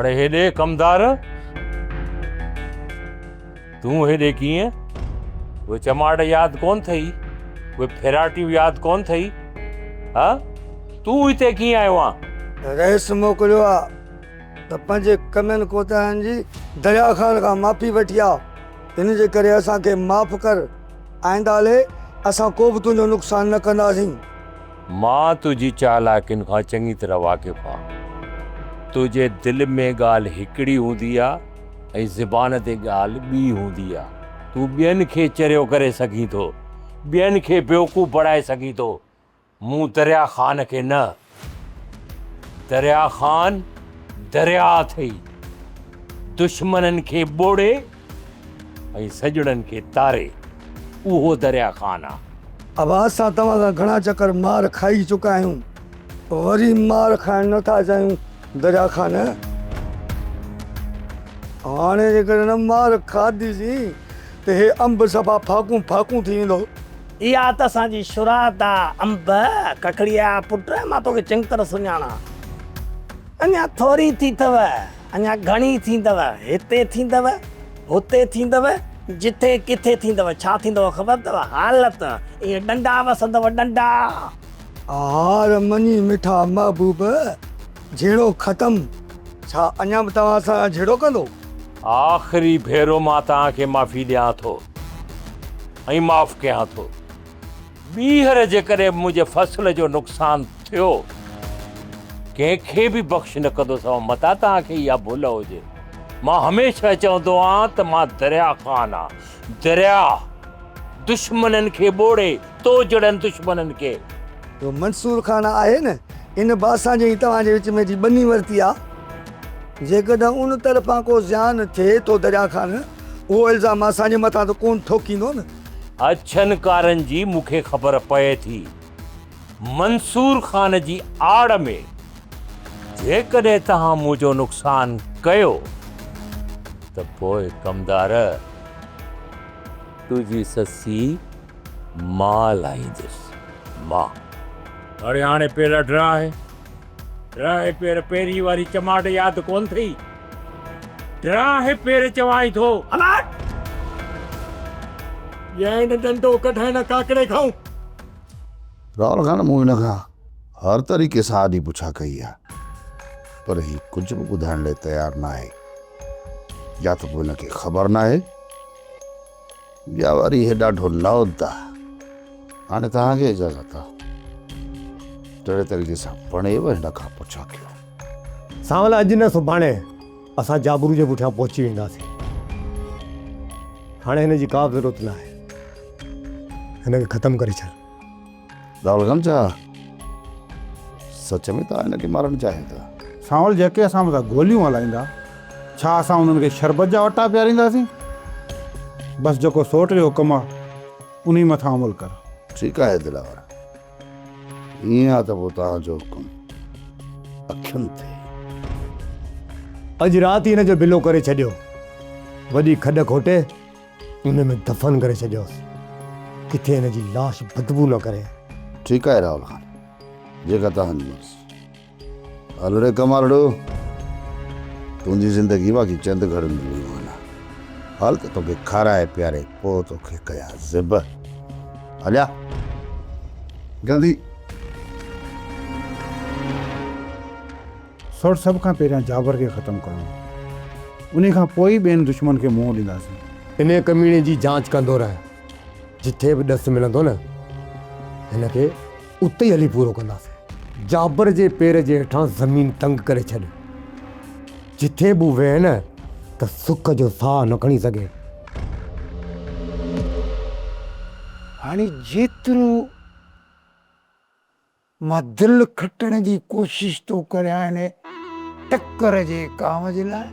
हाणे हेॾे कमदार तूं हेॾे कीअं? उहे चमाट यादि कोन अथई? उहे फेराटियूं यादि कोन अथई? हा तूं हिते कीअं आयो आहे? रईस मोकिलियो आहे त पंहिंजे कमनि कोताहनि जी दरिया ख़ान खां माफ़ी वठी आहे। इन जे करे असांखे माफ़ कर। आईंदा ले असां को बि तुंहिंजो नुक़सानु न कंदासीं। मां तुंहिंजी चालाकियुनि खां चङी तरह वाक़िफ़ आहियां। तुंहिंजे दिलि में ॻाल्हि हिकिड़ी हूंदी आहे ऐं ज़बान ते ॻाल्हि ॿी हूंदी आहे। तूं ॿियनि खे चरियो करे सघीं थो, ॿियनि खे बेवकूफ़ बणाए सघीं थो, मूं दरिया ख़ान खे न। दरिया ख़ान दरिया अथई, दुश्मननि खे ॿोड़े ऐं सॼणनि खे तारे, उहो दरिया ख़ान आहे। अब असां तव्हां खां घणा चकर मार खाई चुका आहियूं, वरी मार खाइण नथा चाहियूं। दरिया ख़ान हाणे जेकर न मार खाधीसीं त हे अंब सफ़ा फाकूं फाकूं थी वेंदो। इहा त असांजी शुरात आहे। अंब ककड़िया पुट, मां तोखे चङी तरह सुञाणा। अञा थोरी थी अथव, अञा घणी थींदव। हिते थींदव, हुते थींदव, जिथे किथे थींदव। छा थींदव ख़बर अथव? हालत ईअं डंडा वसंदव, डंडा। हार मनी मिठा महबूब, झेड़ो ख़तम। छा अञा बि तव्हां सां झेड़ो कंदो? आख़िरी भेरो मां तव्हांखे माफ़ी ॾियां थो ऐं माफ़ कयां थो। ॿीहर जेकॾहिं मुंहिंजे फसल जो नुक़सानु थियो, कंहिंखे बि बख़्श न कंदुसि। मता तव्हांखे इहा भुल हुजे। मां हमेशह चवंदो आहियां त मां दरिया ख़ान आहियां। दरिया दुश्मननि खे ॿोड़े, तो जड़नि दुश्मननि खे। तो मंसूर खान आहे न, इन बासा जे तव्हांजे विच में जी बनी वरिती आहे। जेकॾहिं उन तरफ़ां को ज़्यान थिए तो दरिया ख़ान, उहो इल्ज़ाम असांजे मथां त कोन ठोकींदो न। अछनि कारनि जी मूंखे ख़बर पए थी। मंसूर खान जी आड़ में जेकॾहिं तव्हां मुंहिंजो नुक़सानु कयो त पोइ कमदार तुंहिंजी ससी मां लाहींदुसि। मां अड़े हाणे पेर ड्राहे ड्राहे पेर। पहिरीं वारी चमाट यादि कोन थी? ड्राहे पेर चवाई थो। या इन डंडो कढाए न काकड़े खाऊं। राहुल खान मूं हिन खां हर तरीक़े सां आॾी पुछा कई आहे, पर ही कुझु बि ॿुधाइण लाइ तयारु न आहे। या त पोइ हिनखे ख़बर न आहे, या वरी हे ॾाढो नौद आहे। हाणे तव्हांखे इजाज़त आहे, तहिड़े तरीक़े सां पणेव हिन खां पुछा कयो। सांवला अॼु न सुभाणे असां जाबरू जे पुठियां पहुची वेंदासीं। हाणे हिन जी का बि ज़रूरत न आहे। हिनखे ख़तमु करे छॾ। राहुल खान छा सच में तव्हां हिनखे मारणु चाहियो था? सांवल जेके असां मथां गोलियूं हलाईंदा, छा असां उन्हनि खे शरबत जा वटा पीआरींदासीं? बसि जेको सोट जो हुकुम आहे उन मथां अमल कर। ठीकु आहे दिलावर, ईअं आहे त पोइ तव्हांजो हुकुम अखियुनि ते। अॼु राति हिन जो बिलो करे छॾियो, वॾी खॾ खोटे उन में दफ़न करे छॾियोसि, किथे हिन जी लाश बदबू न करे। ठीकु आहे राहुल खान, जेका तव्हांजी मर्ज़ी। हल रे कमालड़ो, तुंहिंजी ज़िंदगी बाक़ी चंद घड़ियुनि जी महिमान आहे। हल त तोखे खाराए पीआरे पोइ तोखे कया ज़िब। हलिया जल्दी। सोट सभ खां पहिरियां जाबर खे ख़तमु करिणो, उन खां पोइ ॿियनि दुश्मन खे मुंहुं ॾींदासीं। इन कमीने जी जांच कंदो रहे, जिथे बि ॾस मिलंदो न हिनखे उते ई हली पूरो कंदासीं। जाबर जे पेर जे हेठां ज़मीन तंग करे छॾ, जिथे बि वेह न त सुख जो साह न खणी सघे। हाणे जेतिरो मां दिलि खटण जी कोशिश तो करियां हिन टक्कर जे काम जे लाइ,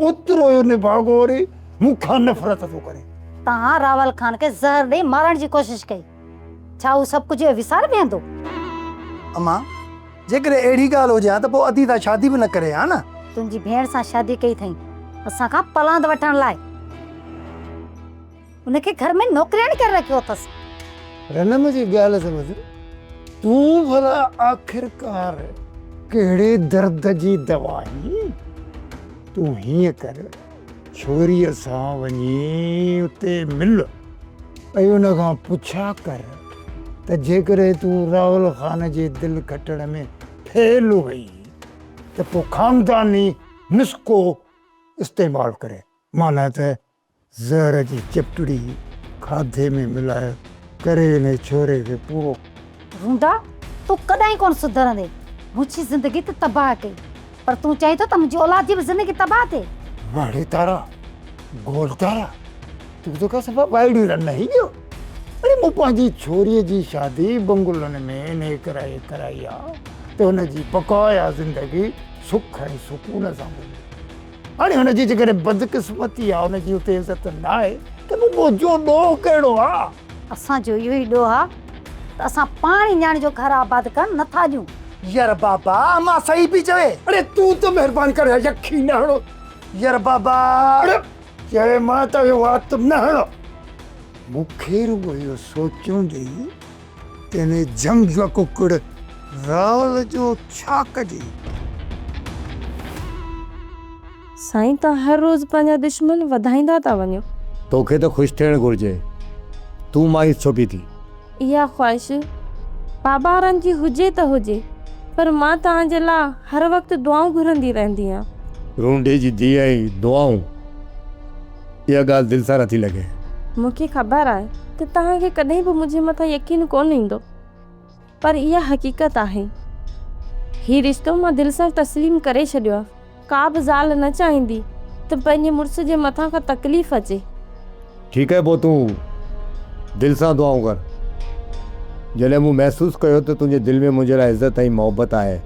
ओतिरो हिन भागो वरी मूंखां नफ़रत थो करे। तव्हां रावल खान खे ज़हर ॾेई मारण जी कोशिश कई, छा उहो सभु कुझु विसारे वेंदो? अम्मा जेकर अहिड़ी ॻाल्हि हुजे हा त पोइ अदी त शादी बि न करे हा न। तुंहिंजी भेण सां शादी कई अथई असां खां पलांद वठण लाइ। उनखे घर में नौकरियाणी करे रखियो अथसि। रनम जी ॻाल्हि समझ, तूं भला आख़िरकार कहिड़े दर्द जी दवाई तूं हीअं कर, छोरीअ सां वञी उते मिल ऐं उन खां पुछा कर त जेकॾहिं तूं राहुल ख़ान जे दिलि खटण में फेल हुई त पोइ ख़ानदानी नुस्ख़ो इस्तेमालु करे, माना त ज़हर जी चिपटड़ी खाधे में मिलाए करे हिन छोरे खे पूरो। रूंडा तूं कॾहिं कोन सुधरंदे, मुंहिंजी ज़िंदगी त तबाह कई, पर तूं चईं थो त मुंहिंजी औलाद जी बि ज़िंदगी तबाह थिए। वाड़े तारा गोल तारा, तूं तो का सफ़ा बाइडी रन ही जो। अरे मूं पंहिंजी छोरीअ जी शादी बंगुलनि में इन कराई आहे त हुन जी बक़ाया ज़िंदगी सुख ऐं सुकून सां गुज़रे। हाणे हुन जी जेकॾहिं बदकिस्मती आहे, हुन जी उते इज़त न आहे त पोइ मुंहिंजो ॾोह कहिड़ो आहे? असांजो इहो ई ॾोह आहे त असां पाण ई न्याणी जो घर आबाद करणु नथा ॾियूं। यार बाबा मां सही पई चवे। अरे तू तो मेहरबानी कर यकी न हणो। यार बाबा चए मां त इहो वात न हणो। मूंखे रुॻो इहो सोचूं ॾेई त हिन जंग जो कुकड़ राहुल जो छा कजे। साईं तव्हां हर रोज़ पंहिंजा दुश्मन वधाईंदा था वञो। तोखे तो ख़ुशि थियणु घुरिजे, तूं मायूस छो पई थी? इहा ख़्वाहिश बाबा वारनि जी हुजे त हुजे, पर मां तव्हांजे लाइ हर वक़्तु दुआऊं घुरंदी रहंदी आहियां। रूंडे जी धीअ ऐं दुआऊं, इहा ॻाल्हि दिलि सां नथी लॻे। मूंखे ख़बर आहे त तव्हांखे कॾहिं बि मुंहिंजे मथां यकीन कोन ईंदो, पर इहा हक़ीक़त आहे। हीउ रिश्तो मां दिलि सां तस्लीम करे छॾियो आहे। का बि ज़ाल न चाहींदी त पंहिंजे मुड़ुस जे मथां का तकलीफ़ अचे। ठीकु आहे, पोइ तूं दिलि सां दुआऊं कर। जॾहिं मूं महसूसु कयो त तुंहिंजे दिलि में मुंहिंजे लाइ इज़त ऐं मोहबत आहे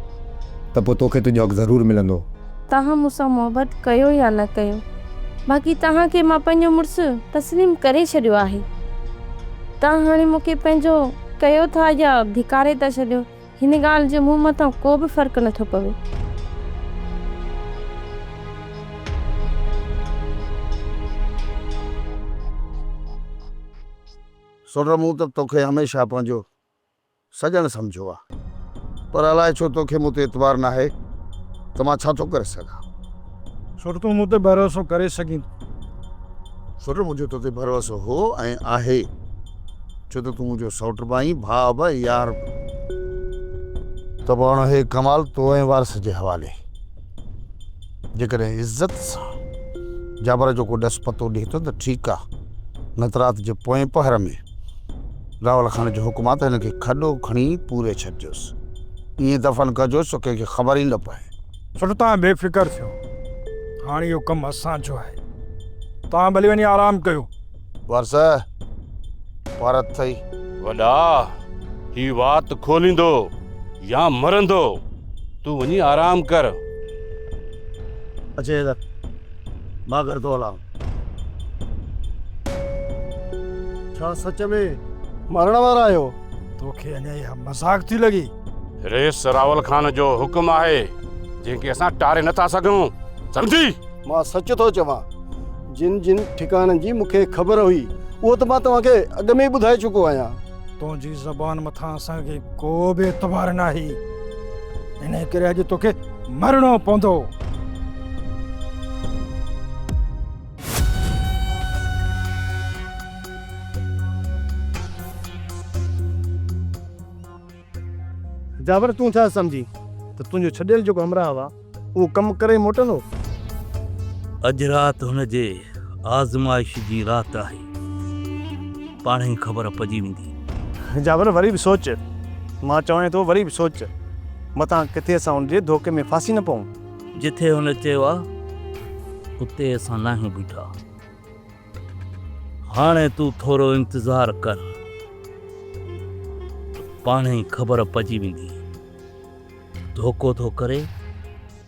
त पोइ तोखे तुंहिंजो हक़ ज़रूरु मिलंदो। तव्हां मूंसां मोहबत कयो या न कयो, बाक़ी तव्हांखे मां पंहिंजो मुड़ुसु तस्लीम करे छॾियो आहे। तव्हां हाणे मूंखे पंहिंजो कयो था या धिकारे था छॾियो, हिन ॻाल्हि जो मूं मथां को बि फ़र्क़ु नथो पवे। सोट मूं त तोखे हमेशह पंहिंजो सजण सम्झो आहे, पर अलाए छो तोखे मूं ते एतबार न आहे त मां छा थो करे सघां। छोट तूं मूं ते भरोसो करे सघीं। सोट मुंहिंजो तो ते भरोसो हो ऐं आहे, छो त तूं मुंहिंजो सौट बि आहीं, भाउ बि, यार बि। त पोइ हाणे हे कमाल तो ऐं वारस जे हवाले। जेकॾहिं इज़त सां जाबर जो को ॾस पतो ॾिए थो त ठीकु आहे, न त राति जे पोएं पहर में राहुल खान जो हुकुम आहे त हिनखे खॾो खणी पूरे छॾिजोसि। ईअं दफ़न कजोसि त कंहिंखे ख़बर ई न पए। छोट तव्हां बेफ़िक्र थियो, हाणे इहो कमु असांजो आहे। तव्हां भली वञी आराम कयो। वारस भारत अथई। वॾा ही वात खोलींदो या मरंदो, तूं वञी आराम कर। अचे इधर, मां घर थो हलां। छा सच में मरण वारा आहियो? तोखे अञा इहा मज़ाक थी लॻी? रेस रावल खान जो हुकुम आहे जंहिंखे असां टारे नथा सघूं, सम्झी? मां सच थो चवां, जिन जिन ठिकाननि जी मूंखे ख़बर हुई उहो त मां तव्हांखे अॻु में ई ॿुधाए चुको आहियां। तुंहिंजी ज़बान मथां असांखे को बि एतबार न आहे, इन करे अॼु तोखे मरणो पवंदो। जाबर तूं छा सम्झी त तुंहिंजो छॾियल जेको हमराह हुआ उहो कमु करे मोटंदो? अॼु राति हुनजे आज़माइश जी राति आहे, पाण ई ख़बर पइजी वेंदी। जाबर वरी बि सोच, मां चवां थो वरी बि सोच, मथां किथे असां हुनजे धोखे में फासी न पऊं। जिथे हुन चयो आहे उते असां न आहियूं बीठा। हाणे तूं थोरो इंतज़ारु कर, पाण ई ख़बर पइजी वेंदी धोखो थो करे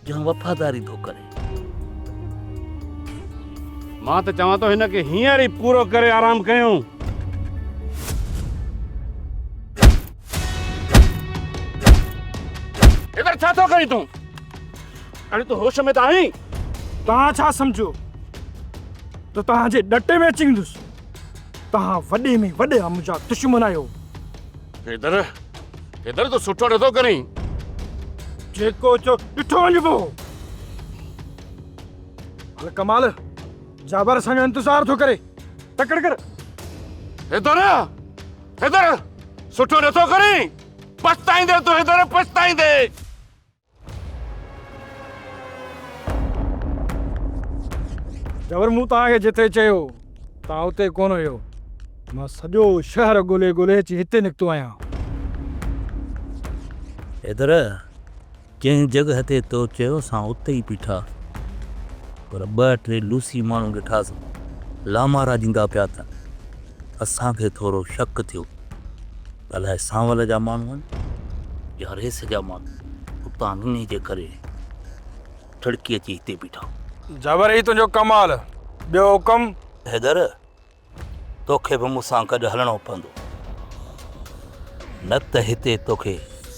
या वफ़ादारी थो करे। मां त चवां थो हिनखे हींअर ई पूरो करे आराम कयूं। इधर छा थो करीं तूं? अरे तूं होश में त आहीं? तव्हां छा सम्झो त तव्हांजे ॾटे में अची वेंदुसि? तव्हां वॾे में वॾा मुंहिंजा दुश्मन आहियो। इधर इधर तो सुठो नथो करीं। जेको जो ॾिठो वञिबो। कमाल जाबर असांजो इंतजार थो करे तकड़ कर इधर सुठो नथो करी पछताईंदे तूं इधर पछताईंदे जबर मूं तव्हांखे जिते चयो तव्हां उते कोन हुयो मां सॼो शहर ॻोल्हे ॻोल्हे अची हिते निकितो आहियां इधर जंहिं जॻह ते तो चयो असां उते ई बीठा पर 2-3 लूसी माण्हू ॾिठासीं लामारा ॾींदा पिया था असांखे थोरो शक थियो अलाए सांवल जा माण्हू आहिनि या रेस जा माण्हू उतां इन जे करे ठड़की अची हिते बीठा जबर ही तुंहिंजो कमाल ॿियो हुकम हैदर तोखे बि मूंसां गॾु हलणो पवंदो न त हिते तोखे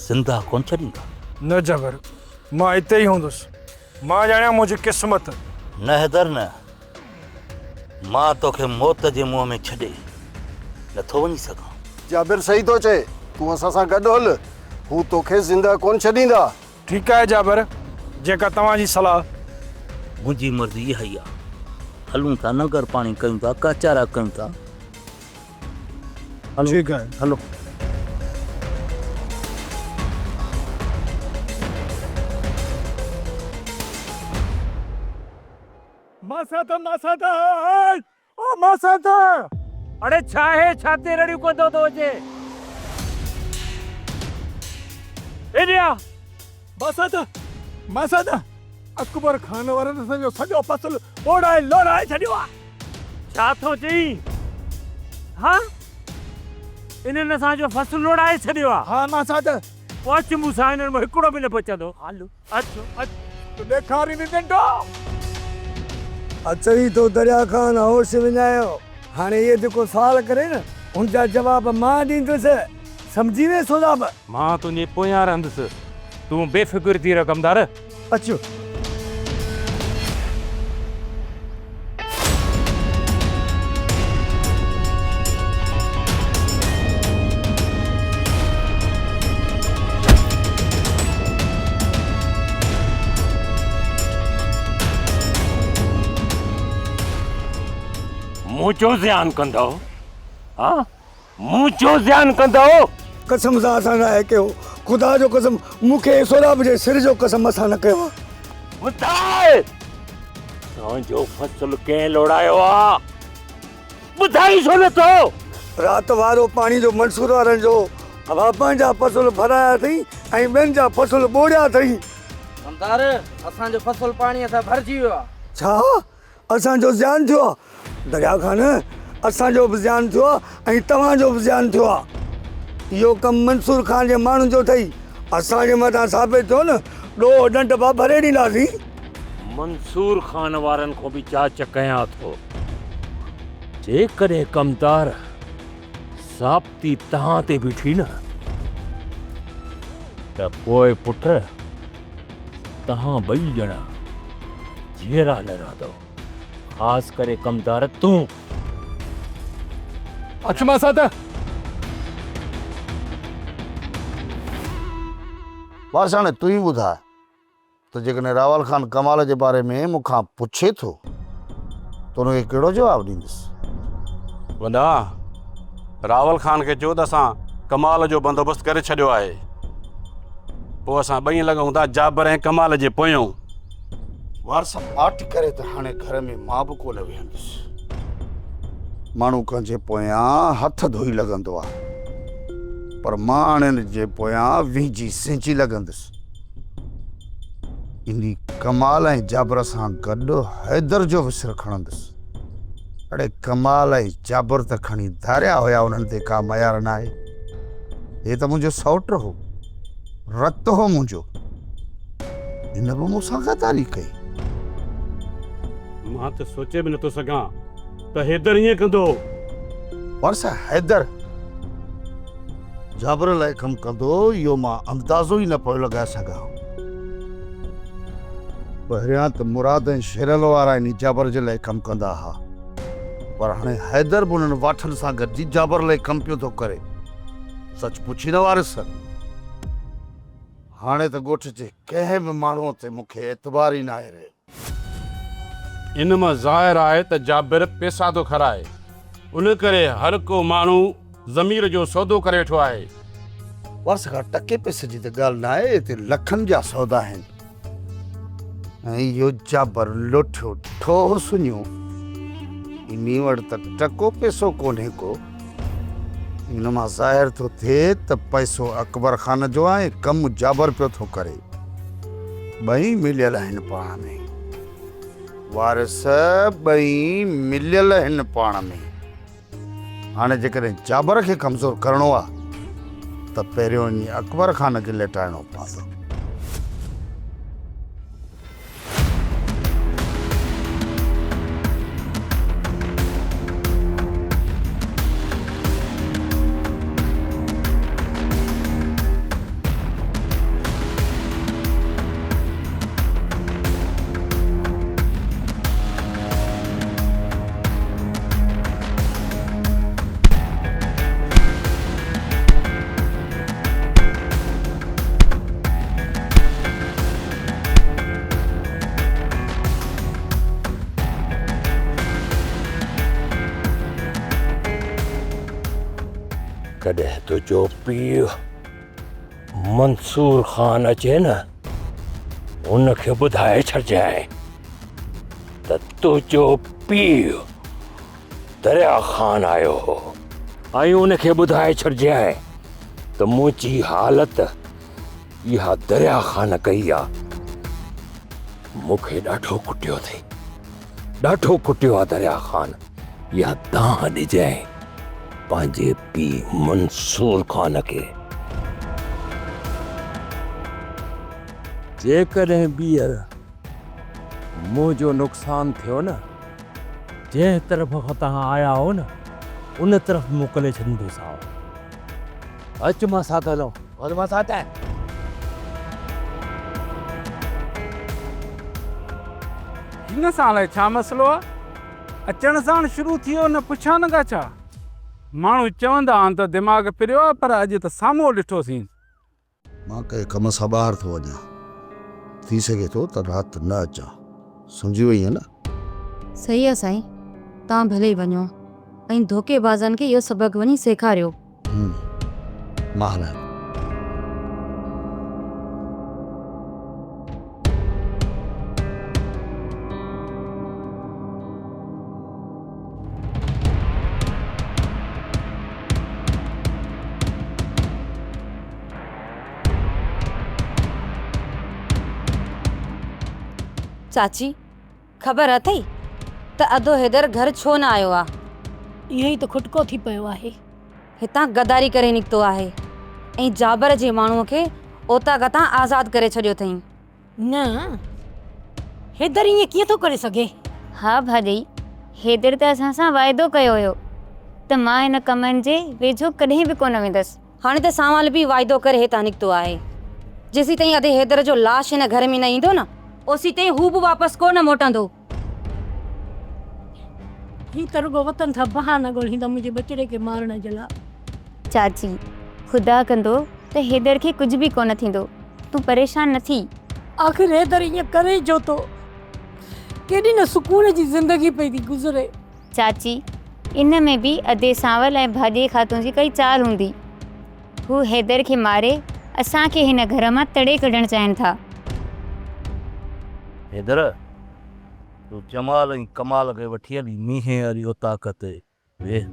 ज़िंदा कोन छॾींदा न जबर मां हिते ई हूंदुसि मां ॼाणियां मुंहिंजी क़िस्मत न हैदर न मां तोखे मौत जे मुंहं में छॾे नथो वञी सघां जाबिर सही थो चए तूं असां सां गॾु हल हू तोखे ज़िंदा कोन छॾींदा ठीकु आहे जाबर जेका तव्हांजी सलाह मुंहिंजी मर्ज़ी इहा ई आहे हलूं था नगर पाणी कयूं था काचारा कयूं था ठीकु आहे हलो मासाता अरे छा है छाते रड़ियूं कंदो थो अचे एॾियां मासाता अकबर खान वारनि असांजो सॼो फसल ओड़ाए लोड़ाए छॾियो आहे छा थो चई हा इन्हनि असांजो फसल लोड़ाए छॾियो आहे हा मासाता अच मूंसां हिननि में हिकिड़ो बि न बचंदो हलो अचो तूं ॾेखारी ॾींदो अचई तो दरिया खान होश विञायो हाणे इहे जेको सवाल करे न उनजा जवाब मां ॾींदुसि सम्झी वे सोदाब मां तुंहिंजे पोयां रहंदुसि तूं बेफ़िक्र थी रह कमदार अचो मुझो ध्यान कंदो हाँ मुझो ध्यान कंदो कसम सां असां न कयो ख़ुदा जो कसम मूंखे सोराब जे सिर जो कसम असां न कयो ॿुधाए तव्हांजो फसल कंहिं लोड़ायो आहे ॿुधाई छो नथो राति वारो पाणी जो मंसूर वारनि जो हवा पंहिंजा फसल भराया अथई ऐं ॿियनि जा फसल ॿोड़िया अथई कंदार असांजो फसल पाणीअ सां भरिजी वियो आहे छा असांजो ज़्यान थियो आहे दरिया खान असांजो बि ज़्यान थियो आहे ऐं तव्हांजो बि ज़्यान थियो आहे इहो कमु मंसूर खान जे माण्हुनि जो अथई असांजे मथां साबित थियो न ॾोह ॾंड बा भरे ॾींदासीं मंसूर खान वारनि खां बि जांच कयां थो जेकॾहिं कमदार साबिती तव्हां ते बीठी न त पोइ पुट तव्हां ॿई ॼणा जहिड़ा न रहंदो ख़ासि करे कमदार तूं अच मासाता बस हाणे तूं ई ॿुधाए त जेकॾहिं रावल खान कमाल जे बारे में मूंखां पुछे थो त हुनखे कहिड़ो जवाबु ॾींदुसि वॾा रावल खान खे चयो त असां कमाल जो बंदोबस्तु करे छॾियो आहे पोइ असां ॿई लॻूं था जाबर ऐं कमाल जे पोयों वारसा आट करे त हाणे घर में मां बि कोन वेहंदुसि माण्हू कंहिंजे पोयां हथ धोई लॻंदो आहे पर मां हाणे हिन जे पोयां विझी सिंची लॻंदुसि इन कमाल ऐं जाबर सां गॾु हैदर जो बि सिर खणंदुसि अड़े कमाल ऐं जाबर त खणी धारिया हुया उन्हनि ते का मयार न आहे हे त मुंहिंजो सौट हो रत हो मुंहिंजो हिन बि मूंसां गद्दारी कई मां त सोचे बि नथो सघां त हैदर ईअं कंदो वर्षा हैदर जाबर लाइ कमु कंदो इहो मां अंदाज़ो ई न पियो लॻाए सघां पहिरियां त मुराद ऐं शेरल वारा इन जाबर जे लाइ कमु कंदा हुआ पर हाणे हैदर बि उन्हनि वाठनि सां गॾिजी जाबर लाइ कमु पियो थो करे सच पुछी न वारिस हाणे त ॻोठ जे कंहिं बि माण्हूअ ते मूंखे एतबार ई न आहे रे इन मां ज़ाहिर आहे त जाबिर पैसा थो खाराए, उन करे हर को माण्हू ज़मीर जो सौदो करे वेठो आहे। वर्ष खां टके पैसे जी त ॻाल्हि न आहे, हिते लखनि जा सौदा आहिनि। ऐं इहो जाबर लोठियो ठोह सुञो, इन वटि त टको पैसो कोन्हे को। इन मां ज़ाहिर थो थिए त पैसो अकबर ख़ान जो आहे, कमु जाबर पियो थो करे। ॿई मिलियल आहिनि पाण में, वारिस ॿई मिलियल आहिनि पाण में। हाणे जेकॾहिं जाबर खे कमज़ोर करिणो आहे त पहिरियों इन अकबर ख़ान खे लेटाइणो पवंदो। कॾहिं तुंहिंजो पीउ मंसूर ख़ान अचे न, उनखे ॿुधाए छॾिजांइ त तुंहिंजो पीउ दरिया ख़ान आयो हो, ऐं उनखे ॿुधाए छॾिजांइ त मुंहिंजी हालत इहा दरिया ख़ान कई आहे। मूंखे ॾाढो कुटियो अथई, ॾाढो कुटियो आहे दरिया ख़ान। इहा दाह ॾिजांइ पंहिंजे पीउ मंसूर ख़ान खे। जेकॾहिं ॿीहर मुंहिंजो नुक़सानु थियो न, जंहिं तरफ़ खां तव्हां आया हो न, उन तरफ़ मोकिले छॾींदोसांव। अच मां साथ हलो, और मां साथ आहे। हिन सां अलाए छा मसइलो आहे? अचण सां शुरू थी वियो, न पुछा न का छा? माण्हू चवंदा आहिनि त दिमाग़ फिरियो आहे, पर अॼु त साम्हूं ॾिठोसीं। मां कंहिं कम सां ॿाहिरि थो वञा, थी सघे थो त राति न अचां, सम्झी वई न? सही आहे साईं, तव्हां भले ई वञो ऐं धोखेबाज़नि खे इहो सबक़ वञी सेखारियो। मां हलां। चाची, ख़बर अथई त अधो हैदर घर छो न आयो आहे? इहो ई त खुटको थी पियो आहे। हितां गदारी करे निकितो आहे ऐं जाबर जे माण्हूअ खे ओता गतां आज़ाद करे छॾियो अथई। न, हैदर ईअं कीअं थो करे सघे? हा भाॼई, हैदर त असां सां वाइदो कयो हुयो त मां हिन कमनि जे वेझो कॾहिं बि कोन वेंदसि। हाणे त सावाल बि वाइदो करे हितां निकितो आहे। जेसीं ताईं अधे हैदर जो लाश हिन घर में न ईंदो न, ओसी ताईं हू बि वापसि कोन मोटंदो। ही त रुगो वतन था बहाना ॻोल्हींदा मुंहिंजे बचड़े खे मारण जे लाइ। चाची, ख़ुदा कंदो त हैदर खे कुझु बि कोन थींदो, तूं परेशान न थी। आख़िर हैदर ईअं करे जो तो, केॾी न सुकून जी ज़िंदगी पई थी गुज़रे। चाची, इन में बि अधे सांवल ऐं भाॼे खातूं जी कई चाल हूंदी। हू हैदर खे मारे असांखे हिन घर मां तड़े कढणु चाहिनि था। हैदर, तूं जमाल ऐं कमाल खे वठी हली मींहें वारी ओ ताक़त वेह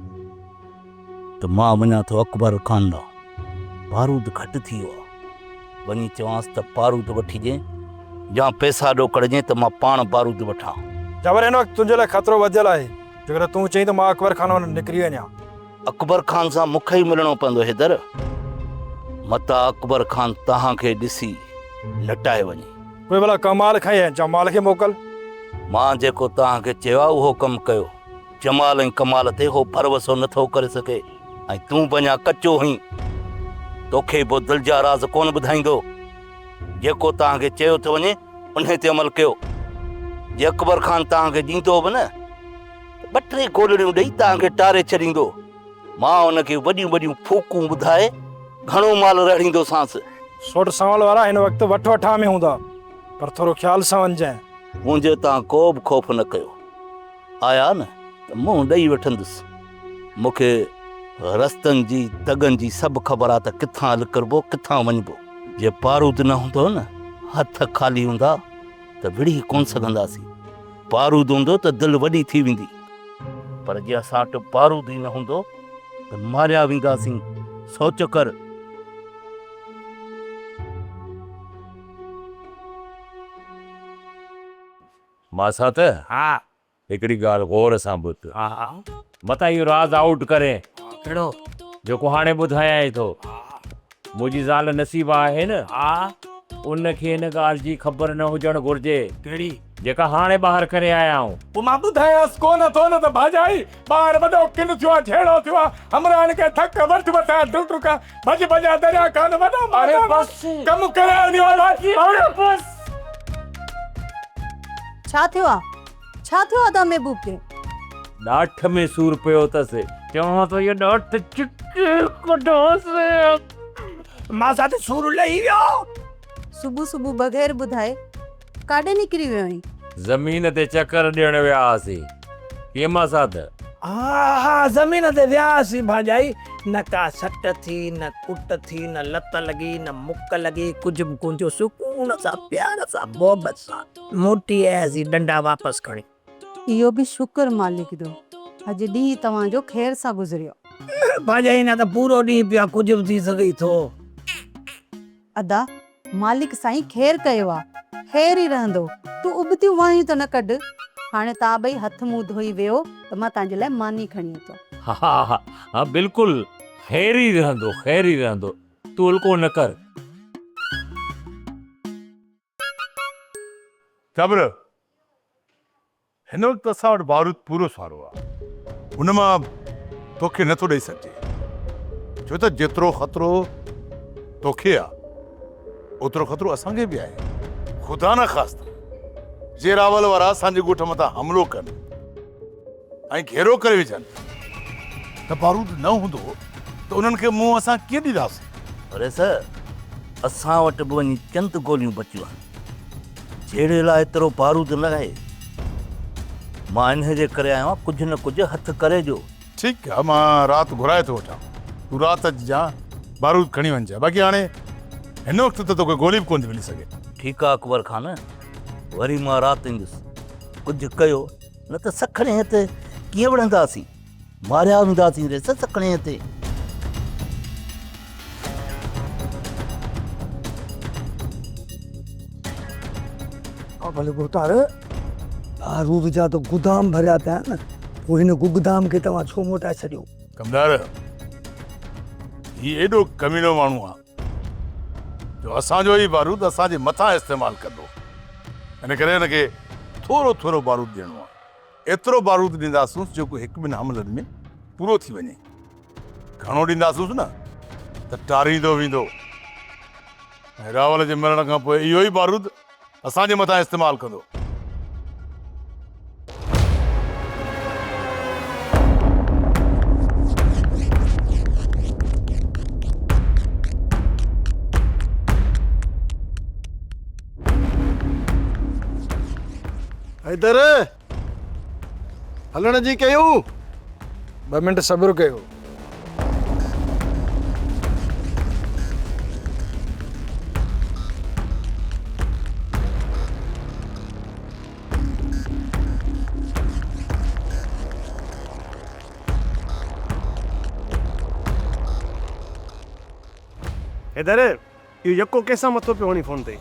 त मां वञा थो अकबर ख़ान ॾांहुं। बारूद घटि थी वियो आहे, वञी चवांसि त बारूद वठी ॾे या पैसा ॾो कढिजे त मां पाण बारूद वठां। जबर हिन वक़्तु तुंहिंजे लाइ ख़तरो वधियल आहे। जेकर तूं चईं त मां अकबर ख़ान वटि निकिरी वञा। अकबर ख़ान सां मूंखे ई मिलणो पवंदो हैदर, मता अकबर ख़ान तव्हांखे ॾिसी लटाए वञे। कोई भला कमाल खई ऐं जमाल खे मोकल। मां जेको तव्हांखे चयो आहे उहो कमु कयो। जमाल ऐं कमाल ते हो भरवसो नथो करे सघे ऐं तूं बञा कचो हुई, तोखे पोइ दिलि जा राज़ कोन ॿुधाईंदो। जेको तव्हांखे चयो थो वञे उन ते अमल कयो। जे अकबर ख़ान तव्हांखे ॾींदो बि न, 2-3 गोलड़ियूं ॾेई तव्हांखे टारे छॾींदो। मां हुनखे वॾियूं वॾियूं फूकूं ॿुधाए घणो माल रड़ींदोसांसि। सोट सांवल वारा हिन वक़्तु वठ वठा में हूंदा, पर थोरो ख़्याल सां वञजांइ। मुंहिंजे तां को बि ख़ौफ़ न कयो। आया न त मुंहुं ॾेई वठंदुसि। मूंखे रस्तनि जी दगनि जी सभु ख़बर आहे त किथां लिकरबो किथां वञिबो। जे बारूद न हूंदो न, हथ ख़ाली हूंदा त विड़ी कोन सघंदासीं। बारूद हूंदो त दिलि वॾी थी वेंदी, पर जे असां वटि बारूद ई न हूंदो त मारिया वेंदासीं। सोच कर। मासा त हा हिकिड़ी ॻाल्हि गौर सां ॿुध। हा मता इहो राज़ आउट करे कहिड़ो? जेको हाणे ॿुधायां थो। मुंहिंजी ज़ाल नसीबा आहे न, उनखे हिन ॻाल्हि जी ख़बर न हुजणु घुरिजे। कहिड़ी? जेका हाणे ॿाहिरि करे आया आहियूं। पोइ मां ॿुधायांसि कोन थो न त भाॼाई ॿार वॾो किन थियो आहे, छेड़ो थियो आहे, हमरान खे थक वठ वठा टुका भॼ भॼा दरिया कान वॾो। अरे बस कमु करे छा थियो आहे? छा थियो आहे दा महबूब खे? ॾाठ में सूर पियो अथसि। चवां थो इहो ॾाठ चिके कढोसि। मां साथे सूर लही वियो। सुबुह सुबुह बग़ैर ॿुधाए काॾे निकिरी वियो आहीं? ज़मीन ते चकर ॾियण विया हुआसीं। के मां साथ? हा ज़मीन ते वियासीं भाॼाई। न का सट थी, न कुट थी, न लत लॻी, न मुक लॻी, कुझु बि कोन थियो। सुकून सां, प्यार सां, मोहबत सां मोटी आयासीं डंडा वापसि खणी। इहो बि शुक्र मालिक जो, अॼु ॾींहुं तव्हांजो ख़ैर सां गुज़रियो। भाॼाई न त पूरो ॾींहुं पिया कुझु बि थी सघे थो। अदा मालिक साईं ख़ैर कयो आहे, ख़ैर ई रहंदो। तूं उबतियूं वायूं त न कढ। हाणे तव्हां ॿई हथ मुंहुं धोई वियो त मां तव्हांजे लाइ मानी खणी अचां। हा बिल्कुलु ख़ैर ई रहंदो, ख़ैर ई रहंदो। तूं उल्को न कर। जबर हिन वक़्तु असां वटि बारूद पूरो सारो आहे। उन मां तोखे नथो ॾेई सघिजे, छो त जेतिरो ख़तरो तोखे आहे ओतिरो ख़तरो असांखे बि आहे। ख़ुदा न ख़ास्ता जे रावल वारा असांजे ॻोठ मथां हमिलो कनि ऐं घेरो करे विझनि त बारूद न हूंदो त उन्हनि खे मुंहुं असां कीअं ॾींदासीं? अरे सर, असां वटि बि वञी चंद गोलियूं बचियूं आहिनि। जहिड़े लाइ एतिरो बारूद लॻाए। मां इन जे करे आयो आहियां, कुझु न कुझु हथु करे जो। ठीकु आहे, मां राति घुराए थो वठां। तूं राति अचिजां, बारूद खणी वञिजांइ। बाक़ी हाणे हिन वक़्तु त तोखे गोली बि कोन थी मिली सघे। ठीकु आहे अकबर खान, वरी मां राति ईंदुसि। कुझु कयो न त सखणे हिते कीअं विढ़ंदासीं? मारिया वेंदासीं रे सखणे हिते। भले गुतार बारूद जा तो गुदाम भरिया पिया न, पोइ हिन गुदाम खे तव्हां छो मोटाए छॾियो? कमदार, हीउ एॾो कमीनो माण्हू आहे जो असांजो ई बारूद असांजे मथां इस्तेमालु कंदो। इन करे हिनखे थोरो थोरो बारूद ॾियणो आहे। एतिरो बारूद ॾींदासूं जेको हिकु ॿिनि हमलनि में पूरो थी वञे। घणो ॾींदासूं न त टारींदो वेंदो। ऐं रावल जे मरण खां पोइ इहो ई बारूद असांजे मथां इस्तेमालु कंदो। हैदर हलण जी कयूं। 2 मिंट सब्र कयो। हैदर इहो यको कंहिंसां मथो पियो वञी फोन ते?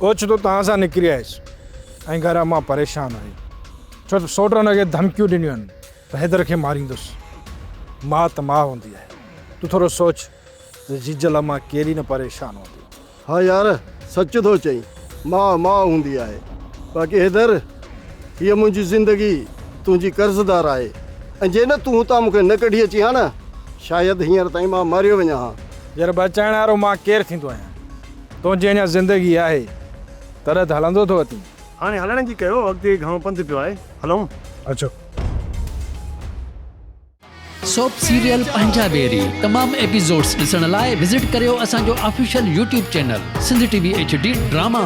कुझु तो तव्हां सां निकिरी आयुसि ऐं घर मां परेशान आहियां, छो त सोट हुनखे धमकियूं ॾिनियूं आहिनि त हैदर खे मारींदुसि। मां त मां हूंदी आहे। तूं थोरो सोच त जीजल मां कहिड़ी न परेशान हूंदी। हाँ यार, सच थो चई, मां हूंदी आहे। बाक़ी हैदर, हीअ मुंहिंजी ज़िंदगी तुंहिंजी कर्ज़दार आहे ऐं जे न तूं हुतां मूंखे न कढी अची हा न, शायदि हींअर ताईं मां मरियो वञा हा। यार बचाइण वारो मां केरु थींदो आहियां? तुंहिंजी अञा ज़िंदगी आहे, तरह त हलंदो थो अची। हाणे हलण जी कयो, अॻिते घणो पंधु पियो आहे, हलूं। अचो। सोप सीरियल पंजाबेरी तमाम एपिसोड्स ॾिसण लाइ विज़िट करियो असांजो official YouTube channel Sindh TV HD drama.